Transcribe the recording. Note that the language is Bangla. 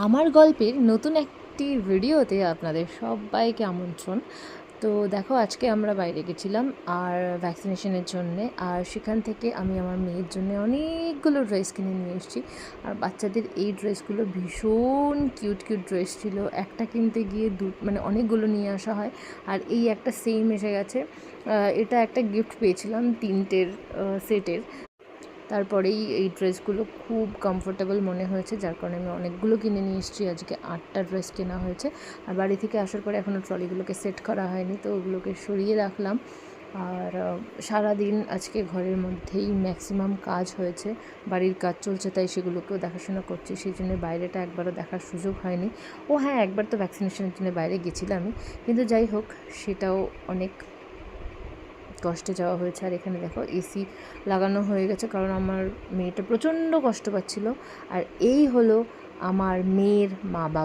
আমার গল্পের নতুন একটি ভিডিওতে আপনাদের সবাইকে আমন্ত্রণ। তো দেখো, আজকে আমরা বাইরে গেছিলাম আর ভ্যাকসিনেশনের জন্যে, আর সেখান থেকে আমি আমার মেয়ের জন্য অনেকগুলো ড্রেস কিনে নিয়ে এসেছি। আর বাচ্চাদের এই ড্রেসগুলো ভীষণ কিউট কিউট ড্রেস ছিল। একটা কিনতে গিয়ে মানে অনেকগুলো নিয়ে আসা হয়, আর এই একটা সেম এসে গেছে। এটা একটা গিফট পেয়েছিলাম তিনটের সেটের। তারপরেই এই ড্রেসগুলো খুব কমফোর্টেবল মনে হয়েছে, যার কারণে আমি অনেকগুলো কিনে নিয়ে এসেছি। আজকে 8টা ড্রেস কেনা হয়েছে। আর বাড়ি থেকে আসার পরে এখনও ট্রলিগুলোকে সেট করা হয়নি, তো ওগুলোকে সরিয়ে রাখলাম। আর সারাদিন আজকে ঘরের মধ্যেই ম্যাক্সিমাম কাজ হয়েছে, বাড়ির কাজ চলছে, তাই সেগুলোকেও দেখাশোনা করছি। সেই জন্য বাইরেটা একবারও দেখার সুযোগ হয়নি। ও হ্যাঁ, একবার তো ভ্যাকসিনেশনের জন্য বাইরে গেছিলামই, কিন্তু যাই হোক, সেটাও অনেক কষ্টে যাওয়া হয়েছে। আর এখানে দেখো, এসি লাগানো হয়ে গেছে, কারণ আমার মেয়েটা প্রচণ্ড কষ্ট পাচ্ছিল। আর এই হলো আমার মেয়ের মা বাবা।